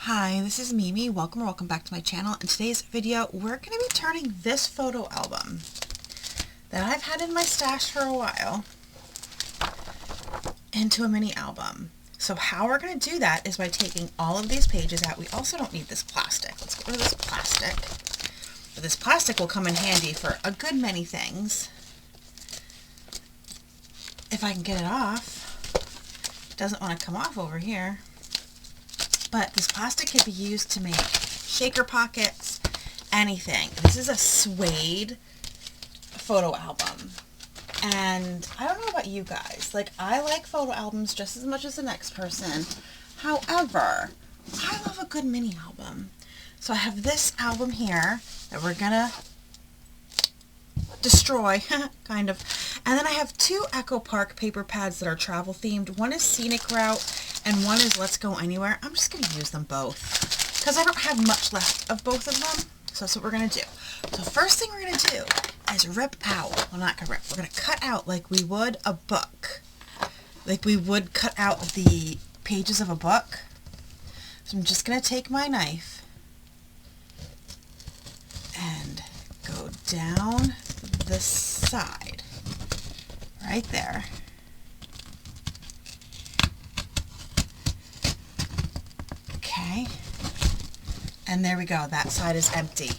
Hi, this is Mimi. Welcome or welcome back to my channel. In today's video, we're going to be turning this photo album that I've had in my stash for a while into a mini album. So how we're going to do that is by taking all of these pages out. We also don't need this plastic. Let's get rid of this plastic. But this plastic will come in handy for a good many things. If I can get it off. It doesn't want to come off over here. But this plastic can be used to make shaker pockets, anything. This is a suede photo album. And I don't know about you guys. Like, I like photo albums just as much as the next person. However, I love a good mini album. So I have this album here that we're gonna destroy, kind of. And then I have two Echo Park paper pads that are travel themed. One is Scenic Route and one is Let's Go Anywhere. I'm just going to use them both because I don't have much left of both of them. So that's what we're going to do. So first thing we're going to do is rip out, well, not going to rip, we're going to cut out like we would a book. Like we would cut out the pages of a book. So I'm just going to take my knife and go down this side, right there. Okay, and there we go. That side is empty.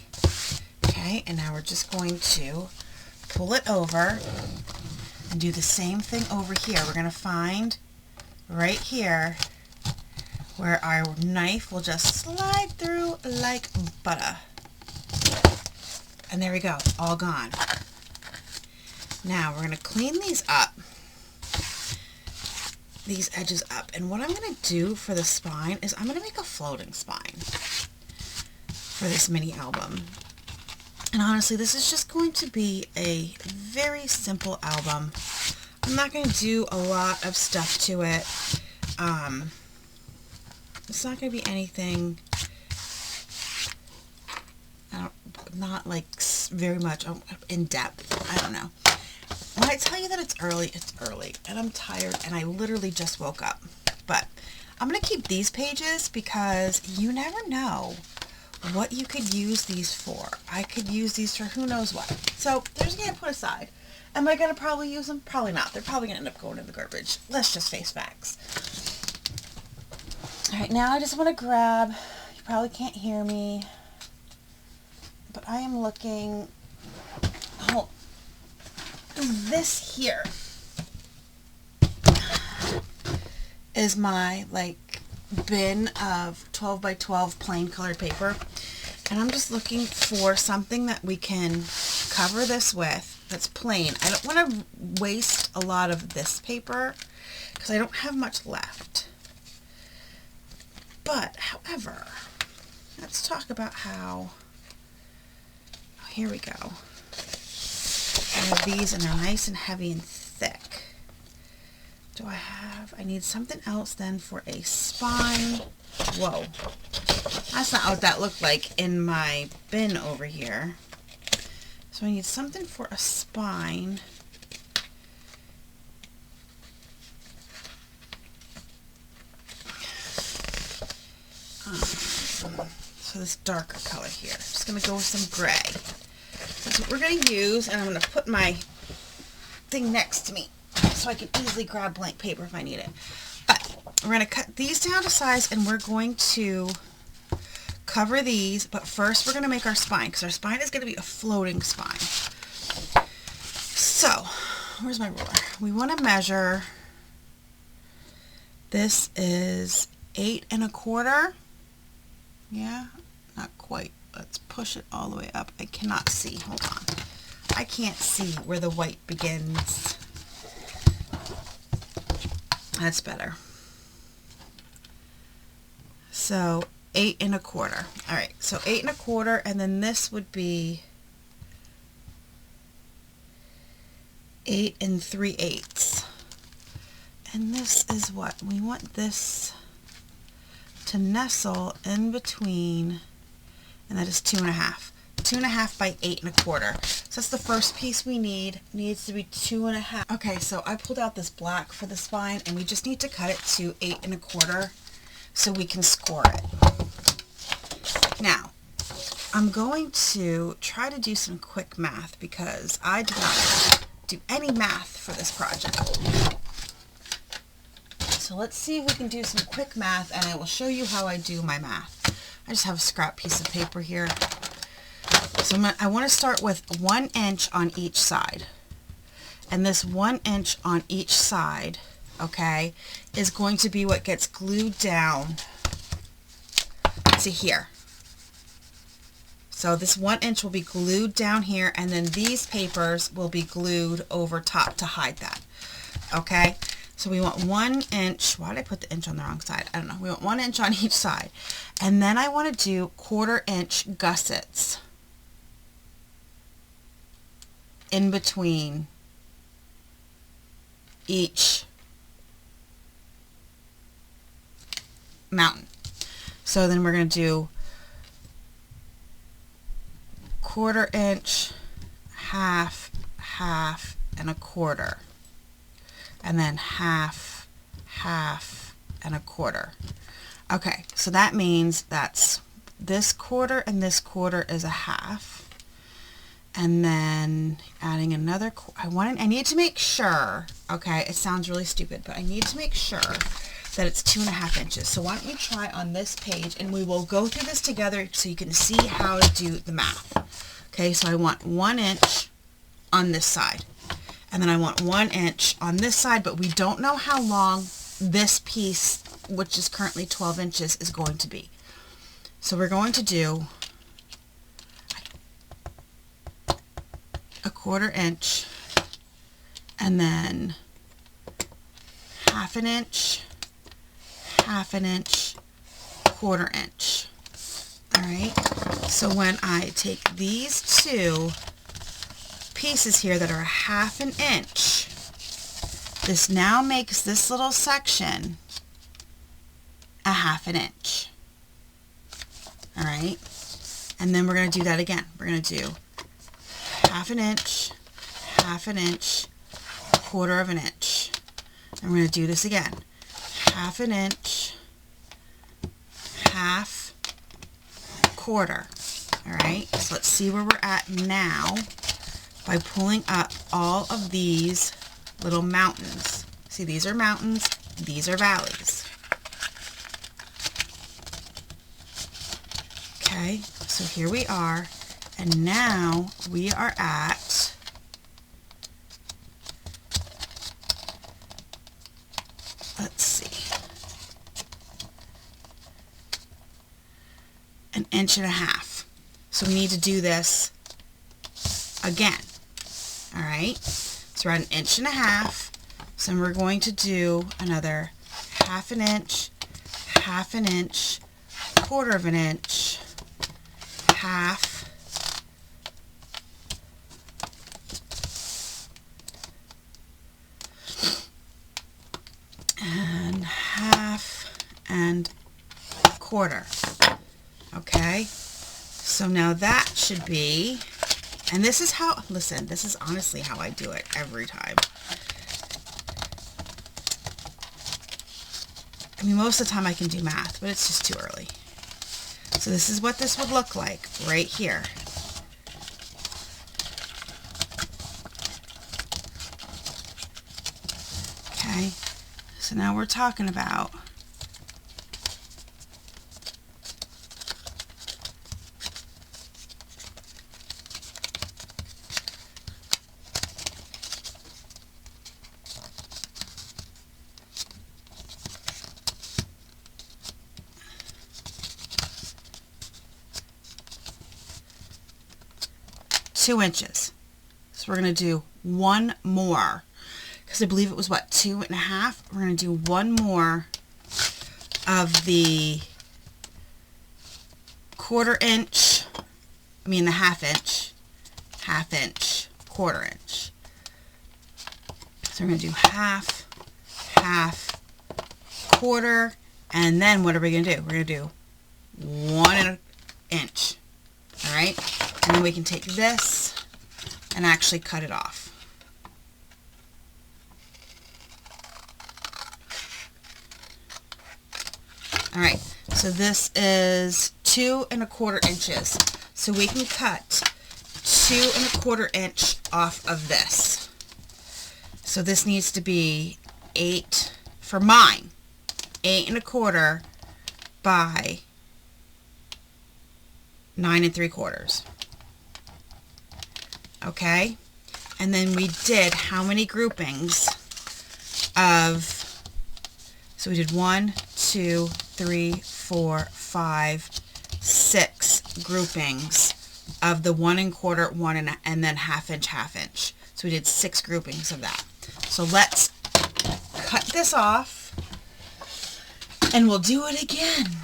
Okay, and now we're just going to pull it over and do the same thing over here. We're going to find right here where our knife will just slide through like butter. And there we go, all gone. Now we're going to clean these up, these edges up, and what I'm going to do for the spine is I'm going to make a floating spine for this mini album. And honestly, this is just going to be a very simple album. I'm not going to do a lot of stuff to it. It's not going to be anything, not like very much in depth. I don't know. When I tell you that it's early, and I'm tired, and I literally just woke up. But I'm going to keep these pages because you never know what you could use these for. I could use these for who knows what. So they're just going to put aside. Am I going to probably use them? Probably not. They're probably going to end up going in the garbage. Let's just face facts. Alright, now I just want to grab, you probably can't hear me, but I am looking, oh, this here is my like bin of 12 by 12 plain colored paper, and I'm just looking for something that we can cover this with that's plain. I don't want to waste a lot of this paper because I don't have much left. But however, let's talk about how, oh, here we go. I have these and they're nice and heavy and thick. Do I need something else then for a spine? Whoa. That's not what that looked like in my bin over here. So I need something for a spine. So this darker color here. I'm just going to go with some gray. That's what we're going to use, and I'm going to put my thing next to me so I can easily grab blank paper if I need it. But we're going to cut these down to size, and we're going to cover these, but first we're going to make our spine, because our spine is going to be a floating spine. So, where's my ruler? We want to measure, this is 8 1/4. Yeah, not quite. Let's push it all the way up. I cannot see. Hold on. I can't see where the white begins. That's better. So 8 1/4. All right. So 8 1/4, and then this would be 8 3/8. And this is what we want this to nestle in between. And that is 2 1/2. 2 1/2 by 8 1/4. So that's the first piece we need. It needs to be 2 1/2. Okay, so I pulled out this black for the spine, and we just need to cut it to 8 1/4 so we can score it. Now, I'm going to try to do some quick math because I did not do any math for this project. So let's see if we can do some quick math, and I will show you how I do my math. I just have a scrap piece of paper here. So I want to start with 1 inch on each side. And this 1 inch on each side, okay, is going to be what gets glued down to here. So this 1 inch will be glued down here, and then these papers will be glued over top to hide that. Okay, so we want 1 inch. Why did I put the inch on the wrong side? I don't know. We want 1 inch on each side. And then I want to do 1/4 inch gussets in between each mountain. So then we're going to do 1/4 inch, half, half, and 1/4. And then half, half, and 1/4. Okay, so that means that's this 1/4 and this 1/4 is a half. And then adding another, I need to make sure, okay, it sounds really stupid, but I need to make sure that it's 2.5 inches. So why don't you try on this page, and we will go through this together so you can see how to do the math. Okay, so I want 1 inch on this side, and then I want 1 inch on this side, but we don't know how long this piece, which is currently 12 inches, is going to be. So we're going to do 1/4 inch, and then 1/2 inch, 1/2 inch, 1/4 inch. All right, so when I take these two pieces here that are 1/2 inch, this now makes this little section a 1/2 inch. All right, and then we're going to do that again. We're going to do 1/2 inch, 1/2 inch, 1/4 inch. And we're going to do this again. 1/2 inch, half, 1/4. All right, so let's see where we're at now by pulling up all of these little mountains. See, these are mountains, these are valleys. Okay, so here we are. And now we are at let's see, 1.5 inches. So we need to do this again. All right, so we're at 1.5 inches. So we're going to do another 1/2 inch, 1/2 inch, 1/4 inch, half, and half, and 1/4. Okay, so now that should be, and this is how, listen, this is honestly how I do it every time. I mean, most of the time I can do math, but it's just too early. So this is what this would look like right here. Okay, so now we're talking about two inches. So we're going to do one more, because I believe it was what, 2.5. We're going to do one more of the 1/4 inch, I mean the 1/2 inch, 1/2 inch, 1/4 inch. So we're going to do half, half, 1/4, and then what are we going to do? We're going to do 1 inch. All right, and then we can take this and actually cut it off. All right, so this is 2 1/4 inches. So we can cut 2 1/4 inch off of this. So this needs to be 8, for mine, 8 1/4 by 9 3/4. Okay? And then we did how many groupings of, so we did 1, 2, 3, 4, 5, 6 groupings of the 1 1/4, 1 and then 1/2 inch, 1/2 inch. So we did 6 groupings of that. So let's cut this off and we'll do it again.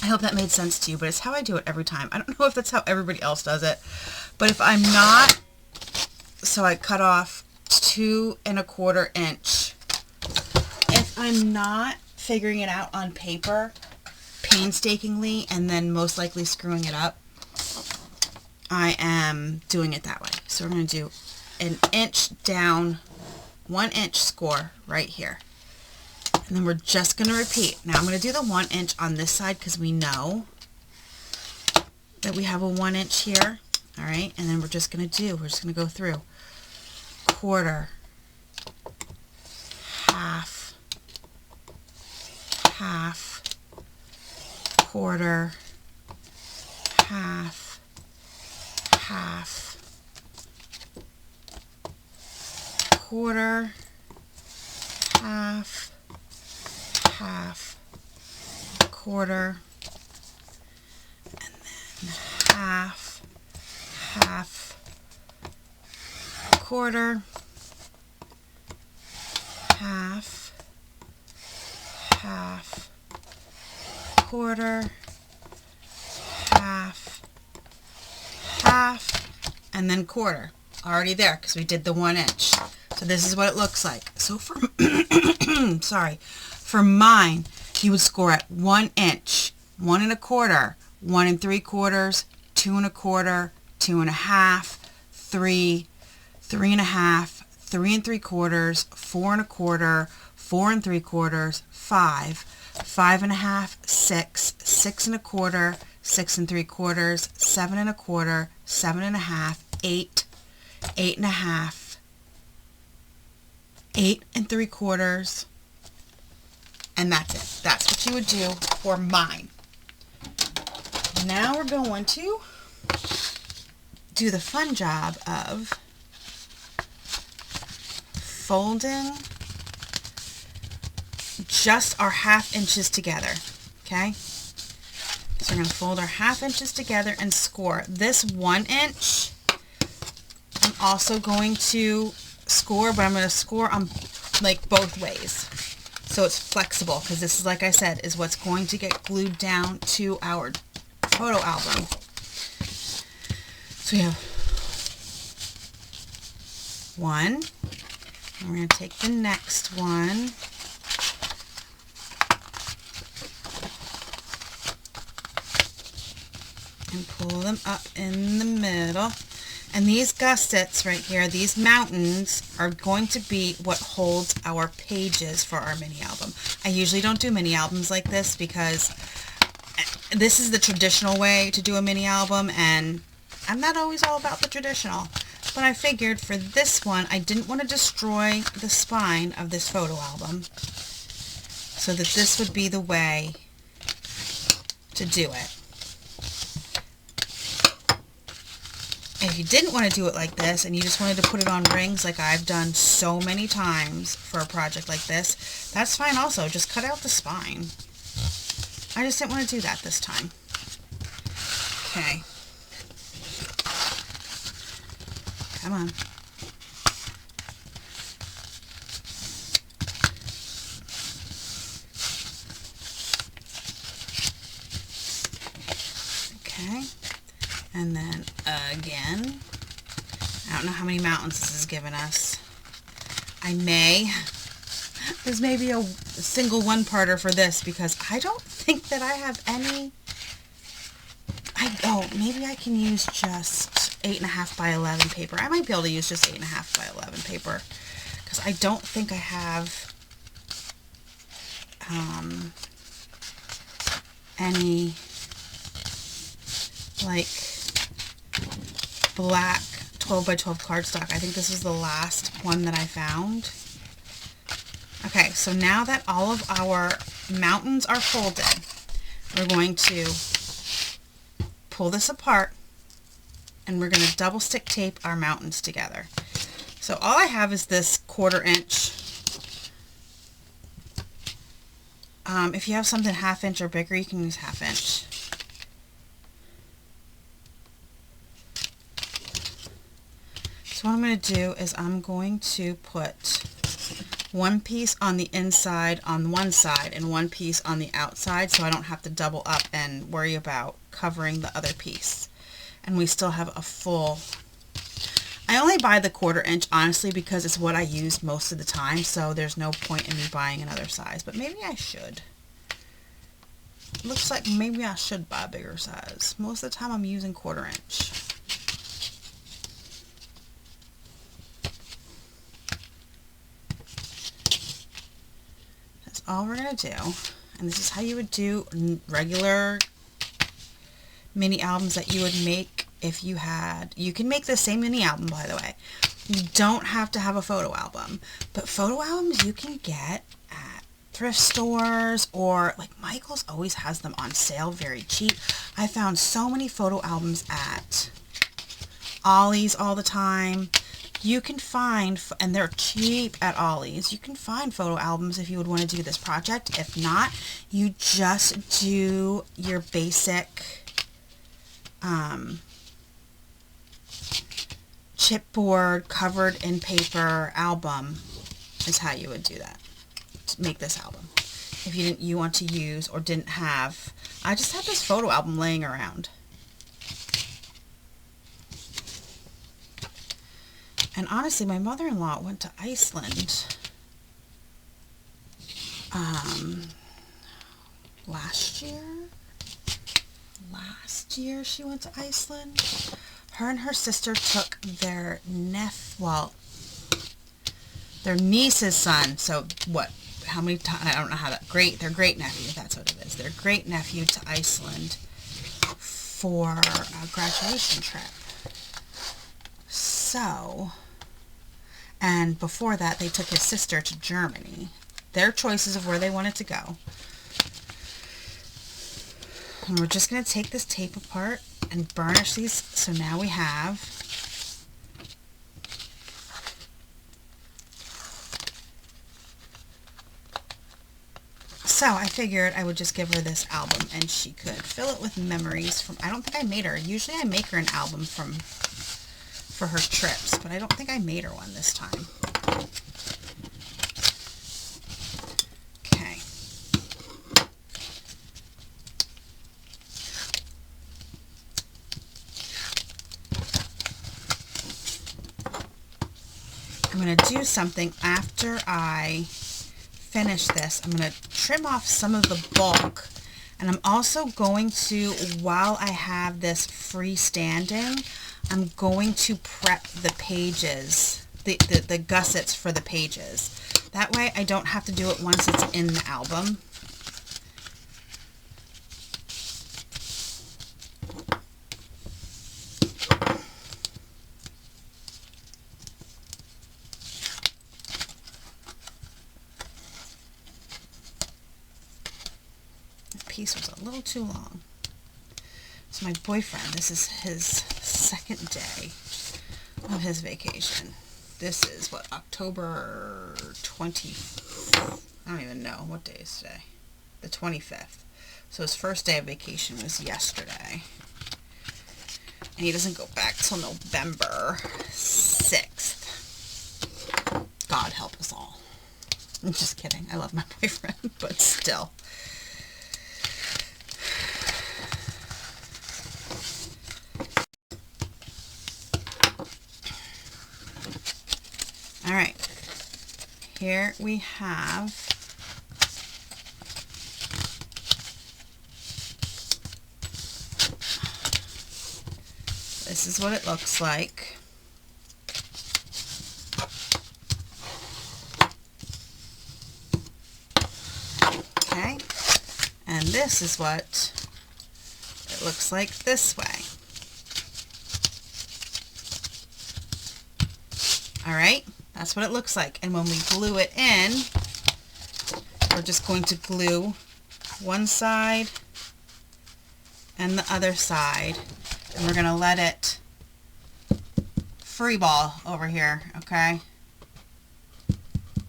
I hope that made sense to you, but it's how I do it every time. I don't know if that's how everybody else does it, but if I'm not, so I cut off 2 1/4 inch. If I'm not figuring it out on paper painstakingly and then most likely screwing it up, I am doing it that way. So we're going to do an inch down, 1 inch score right here. And then we're just going to repeat. Now I'm going to do the 1 inch on this side because we know that we have a 1 inch here. All right, and then we're just going to go through 1/4, 1/2, 1/2, 1/4, 1/2, 1/2, 1/4, 1/2, 1/2, 1/4, and then 1/2, 1/2, 1/4, 1/2, 1/2, 1/4, 1/2, 1/2, and then 1/4. Already there because we did the 1 inch. So this is what it looks like. So for sorry, for mine, you would score at 1 inch, 1 1/4, 1 3/4, 2 1/4, 2 1/2, 3, 3 1/2, 3 3/4, 4 1/4, 4 3/4, 5, 5 1/2, 6, 6 1/4, 6 3/4, 7 1/4, 7 1/2, 8, 8 1/2, 8 3/4, and that's it. That's what you would do for mine. Now we're going to do the fun job of folding just our 1/2 inches together. Okay? So we're going to fold our 1/2 inches together and score. This 1 inch, I'm also going to score, but I'm going to score on like both ways. So it's flexible because this is, like I said, is what's going to get glued down to our photo album. So we have 1, and we're going to take the next one, and pull them up in the middle. And these gussets right here, these mountains, are going to be what holds our pages for our mini album. I usually don't do mini albums like this because this is the traditional way to do a mini album, and I'm not always all about the traditional. But I figured for this one, I didn't want to destroy the spine of this photo album, so that this would be the way to do it. If you didn't want to do it like this and you just wanted to put it on rings like I've done so many times for a project like this, that's fine also. Just cut out the spine. I just didn't want to do that this time. Okay. Come on. Okay. And then again, I don't know how many mountains this has given us. There's maybe a single one-parter for this because I don't think that I have any. Maybe I can use just 8.5 by 11 paper. I might be able to use just 8.5 by 11 paper because I don't think I have any like black 12 by 12 cardstock. I think this is the last one that I found. Okay, so now that all of our mountains are folded, we're going to pull this apart and we're going to double stick tape our mountains together. So all I have is this 1/4 inch. If you have something 1/2 inch or bigger, you can use 1/2 inch. So what I'm going to do is I'm going to put one piece on the inside on one side and one piece on the outside, so I don't have to double up and worry about covering the other piece. And we still have a full... I only buy the 1/4 inch honestly because it's what I use most of the time, so there's no point in me buying another size, but maybe I should. Looks like maybe I should buy a bigger size. Most of the time I'm using 1/4 inch. That's all we're going to do. And this is how you would do regular mini albums that you would make if you had... You can make the same mini album, by the way. You don't have to have a photo album. But photo albums you can get at thrift stores, or like Michael's always has them on sale very cheap. I found so many photo albums at Ollie's all the time. You can find, and they're cheap at Ollie's, you can find photo albums if you would want to do this project. If not, you just do your basic chipboard covered in paper album is how you would do that to make this album. If you want to use or didn't have, I just had this photo album laying around. And honestly, my mother-in-law went to Iceland last year. Last year she went to Iceland. Her and her sister took their their niece's son. So what? How many times? I don't know how that. Their great nephew. That's what it is. Their great nephew to Iceland for a graduation trip. So, and before that, they took his sister to Germany. Their choices of where they wanted to go. And we're just going to take this tape apart and burnish these. So now we have so I figured I would just give her this album and she could fill it with memories from... I don't think I made her. Usually I make her an album for her trips, but I don't think I made her one this time. Okay. I'm going to do something after I finish this. I'm going to trim off some of the bulk, and I'm also going to, while I have this freestanding, I'm going to prep the pages, the gussets for the pages. That way I don't have to do it once it's in the album. Piece was a little too long. So my boyfriend, this is his second day of his vacation. This is what, October 20th? I don't even know. What day is today? The 25th. So his first day of vacation was yesterday. And he doesn't go back till November 6th. God help us all. I'm just kidding. I love my boyfriend, but still. Alright, here we have this is what it looks like. Okay, and this is what it looks like this way. Alright, that's what it looks like. And when we glue it in, we're just going to glue one side and the other side. And we're going to let it free ball over here, okay?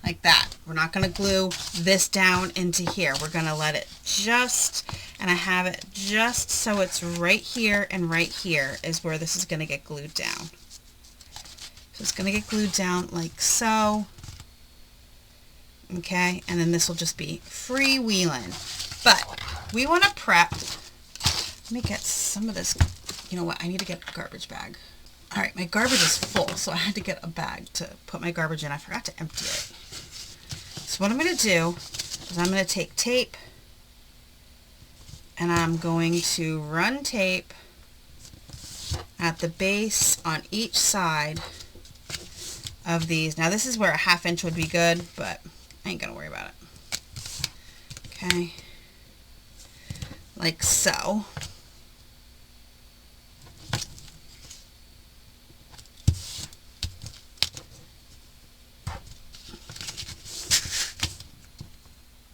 Like that. We're not going to glue this down into here. We're going to let it just, and I have it just so it's right here and right here is where this is going to get glued down. So it's going to get glued down like so. Okay, and then this will just be freewheeling. But we want to prep. Let me get some of this. You know what? I need to get a garbage bag. All right, my garbage is full, so I had to get a bag to put my garbage in. I forgot to empty it. So what I'm going to do is I'm going to take tape and I'm going to run tape at the base on each side of these. Now this is where a 1/2 inch would be good, but I ain't gonna worry about it. Okay, like so.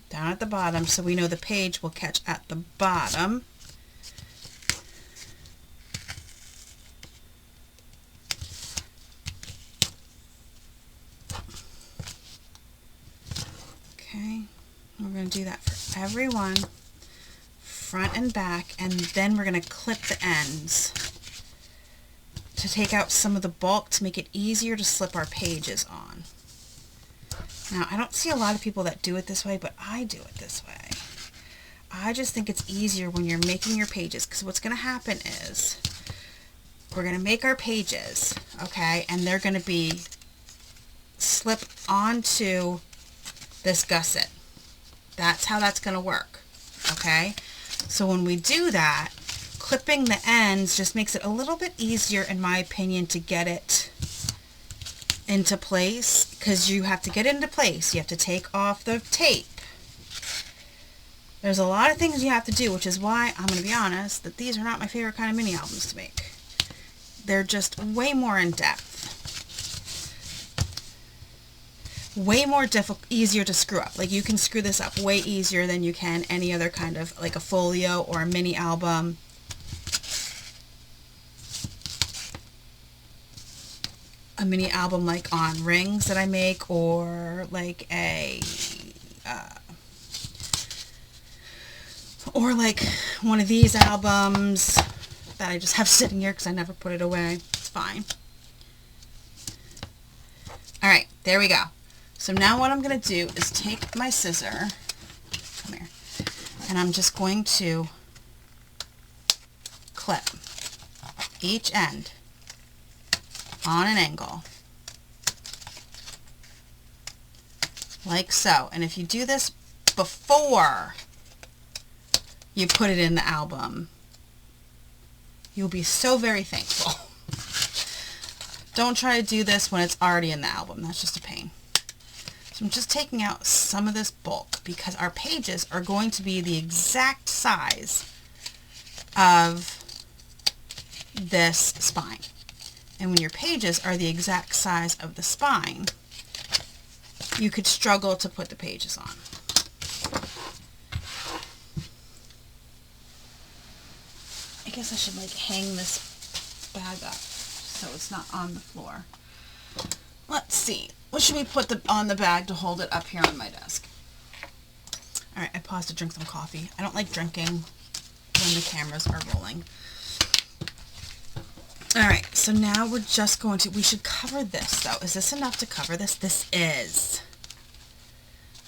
Down at the bottom, so we know the page will catch at the bottom. Okay, we're going to do that for every one, front and back, and then we're going to clip the ends to take out some of the bulk to make it easier to slip our pages on. Now, I don't see a lot of people that do it this way, but I do it this way. I just think it's easier when you're making your pages, because what's going to happen is we're going to make our pages, okay, and they're going to be slip onto this gusset. That's how that's going to work, okay? So when we do that, clipping the ends just makes it a little bit easier, in my opinion, to get it into place, because you have to get into place. You have to take off the tape. There's a lot of things you have to do, which is why I'm going to be honest that these are not my favorite kind of mini albums to make. They're just way more in depth. Way more difficult, easier to screw up. Like, you can screw this up way easier than you can any other kind of, like a folio or a mini album. A mini album like on rings that I make, or like a or like one of these albums that I just have sitting here because I never put it away. It's fine. Alright, there we go. So now what I'm going to do is take my scissor, come here, and I'm just going to clip each end on an angle, like so. And if you do this before you put it in the album, you'll be so very thankful. Don't try to do this when it's already in the album. That's just a pain. So I'm just taking out some of this bulk because our pages are going to be the exact size of this spine. And when your pages are the exact size of the spine, you could struggle to put the pages on. I guess I should like hang this bag up so it's not on the floor. Let's see. What should we put on the bag to hold it up here on my desk? Alright, I paused to drink some coffee. I don't like drinking when the cameras are rolling. Alright, so now we're just going to, we should cover this though. Is this enough to cover this? This is.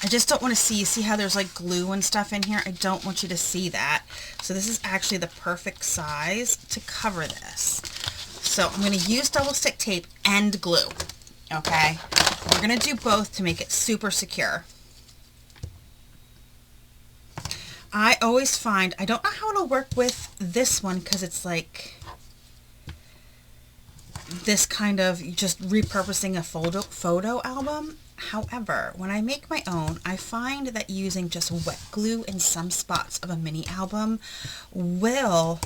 I just don't want to see, you see how there's like glue and stuff in here? I don't want you to see that. So this is actually the perfect size to cover this. So I'm going to use double stick tape and glue. Okay? We're going to do both to make it super secure. I always find, I don't know how it'll work with this one because it's like this kind of just repurposing a photo album. However, when I make my own, I find that using just wet glue in some spots of a mini album will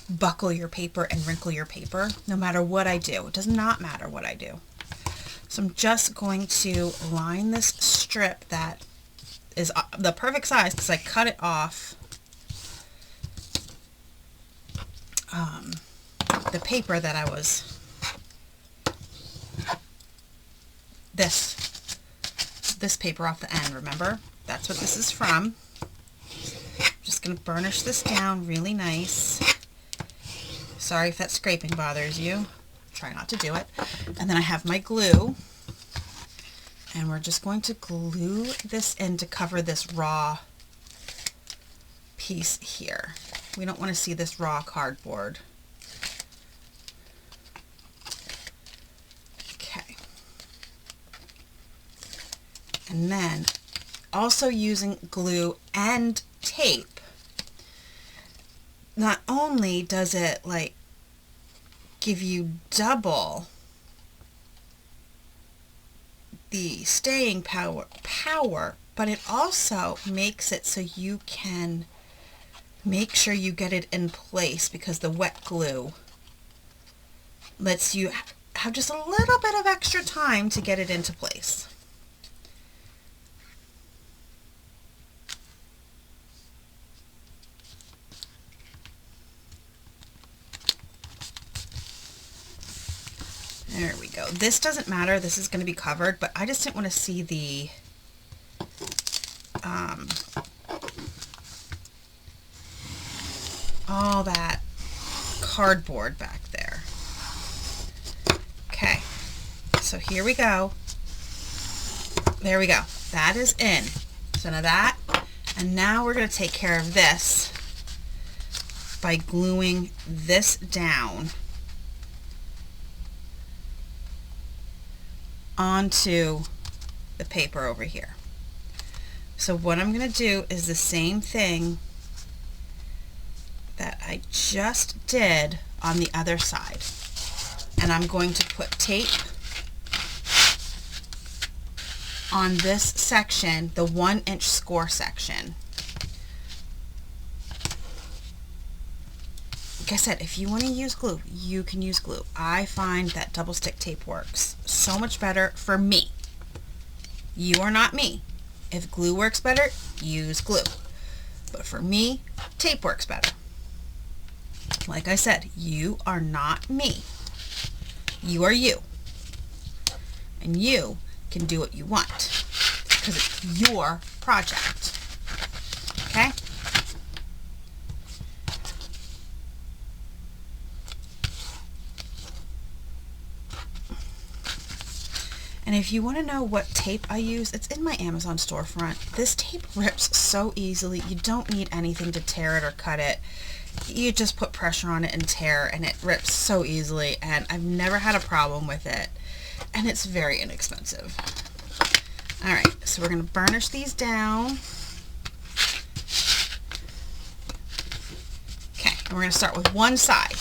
buckle your paper and wrinkle your paper no matter what I do. It does not matter what I do. So I'm just going to line this strip that is the perfect size because I cut it off the paper that I was this paper off the end, remember? That's what this is from. Just going to burnish this down really nice. Sorry if that scraping bothers you. Try not to do it. And then I have my glue. And we're just going to glue this in to cover this raw piece here. We don't want to see this raw cardboard. Okay. And then also using glue and tape, not only does it like give you double the staying power, but it also makes it so you can make sure you get it in place because the wet glue lets you have just a little bit of extra time to get it into place. There we go. This doesn't matter. This is going to be covered, but I just didn't want to see the all that cardboard back there. Okay, so here we go. There we go. That is in. So now that, and now we're going to take care of this by gluing this down onto the paper over here. So what I'm going to do is the same thing that I just did on the other side. And I'm going to put tape on this section, the 1-inch score section. Like I said, if you want to use glue, you can use glue. I find that double stick tape works so much better for me. You are not me. If glue works better, use glue. But for me, tape works better. Like I said, you are not me. You are you. And you can do what you want because it's your project. Okay? And if you want to know what tape I use, it's in my Amazon storefront. This tape rips so easily. You don't need anything to tear it or cut it. You just put pressure on it and tear, and it rips so easily, and I've never had a problem with it. And it's very inexpensive. Alright, so we're going to burnish these down. Okay, and we're going to start with one side.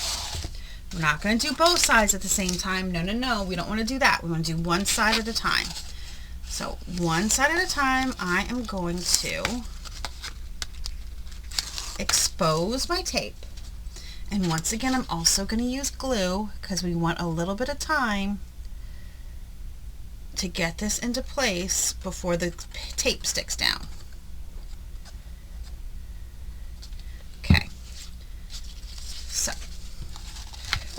We're not going to do both sides at the same time. No, no, no. We don't want to do that. We want to do one side at a time. So one side at a time, I am going to expose my tape. And once again, I'm also going to use glue because we want a little bit of time to get this into place before the tape sticks down. Okay. So,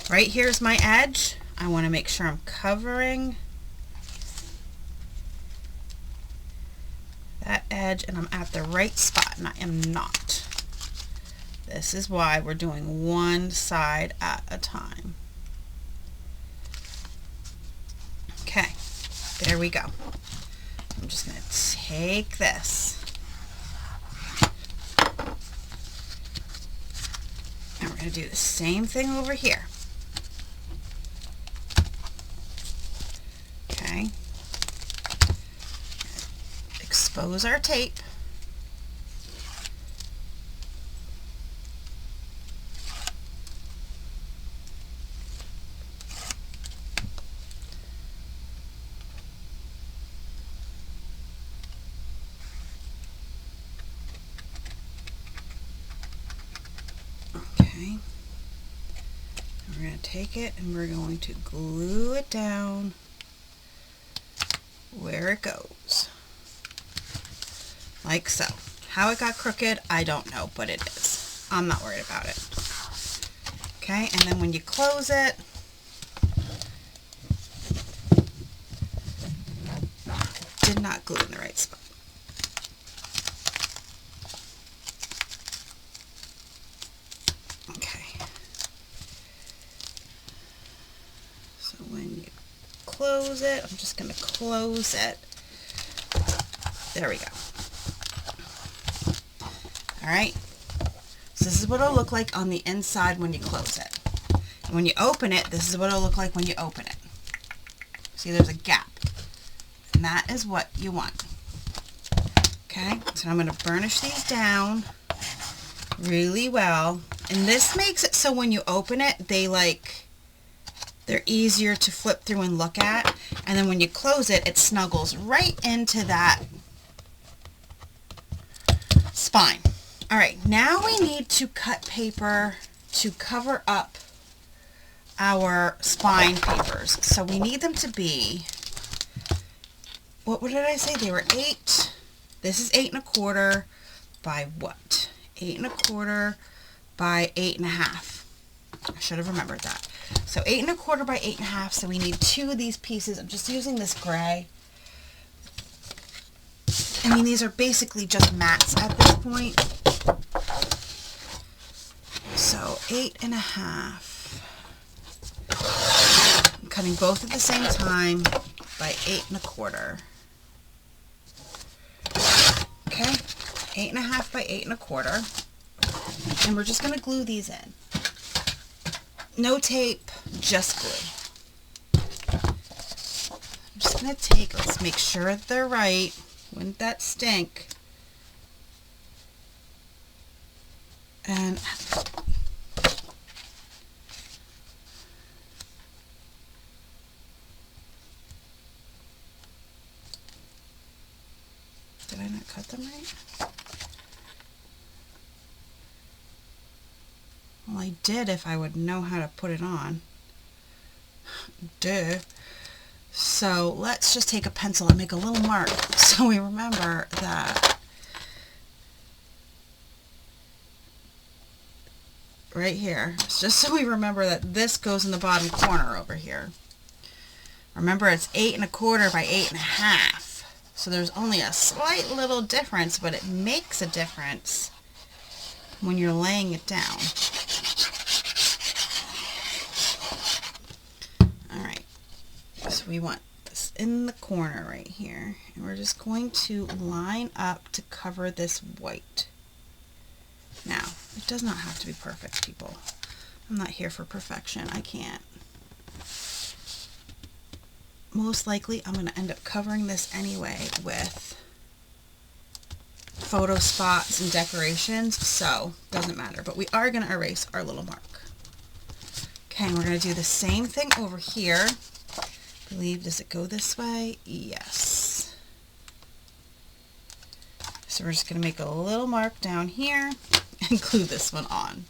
right here's my edge. I want to make sure I'm covering that edge and I'm at the right spot, and I am not. This is why we're doing one side at a time. Okay, there we go. I'm just going to take this and we're going to do the same thing over here. Okay, expose our tape. Okay. We're going to take it and we're going to glue it down where it goes. Like so. How it got crooked, I don't know, but it is. I'm not worried about it. Okay, and then when you close it, did not glue in the right spot. Okay. So when you close it, I'm just going to close it. There we go. Alright, so this is what it'll look like on the inside when you close it. And when you open it, this is what it'll look like when you open it. See, there's a gap. And that is what you want. Okay, so I'm going to burnish these down really well. And this makes it so when you open it, they're easier to flip through and look at. And then when you close it, it snuggles right into that spine. Alright, now we need to cut paper to cover up our spine papers. So we need them to be, what did I say? They were 8. This is 8 1/4 by what? 8 1/4 by 8 1/2. I should have remembered that. So 8 1/4 by 8 1/2. So we need 2 of these pieces. I'm just using this gray. I mean, these are basically just mats at this point. So 8 1/2. I'm cutting both at the same time by 8 1/4. Okay, 8 1/2 by 8 1/4. And we're just going to glue these in. No tape, just glue. I'm just going to take, let's make sure that they're right. Wouldn't that stink? And did I not cut them right? Well, I did if I would know how to put it on. Duh. So let's just take a pencil and make a little mark so we remember that right here. It's just so we remember that this goes in the bottom corner over here. Remember, it's 8 1/4 by 8 1/2. So there's only a slight little difference, but it makes a difference when you're laying it down. Alright, so we want this in the corner right here. And we're just going to line up to cover this white. Now, it does not have to be perfect, people. I'm not here for perfection. I can't. Most likely, I'm going to end up covering this anyway with photo spots and decorations, so doesn't matter. But we are going to erase our little mark. Okay, and we're going to do the same thing over here. I believe, does it go this way? Yes. So we're just going to make a little mark down here and glue this one on.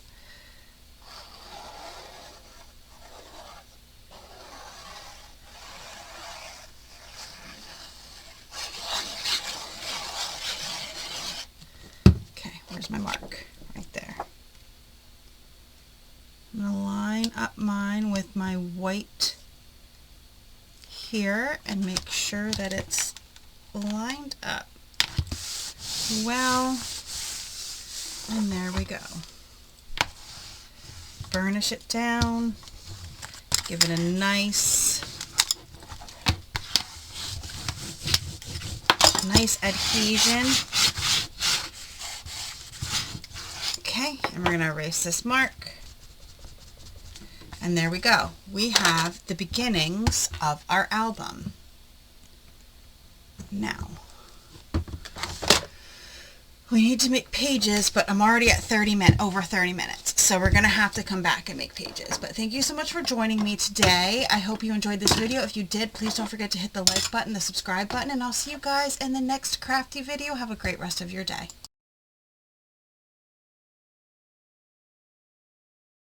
Where's my mark? Right there. I'm going to line up mine with my white here and make sure that it's lined up well. And there we go. Burnish it down. Give it a nice adhesion. Okay, and we're going to erase this mark. And there we go. We have the beginnings of our album. Now, we need to make pages, but I'm already at over 30 minutes. So we're going to have to come back and make pages. But thank you so much for joining me today. I hope you enjoyed this video. If you did, please don't forget to hit the like button, the subscribe button, and I'll see you guys in the next crafty video. Have a great rest of your day.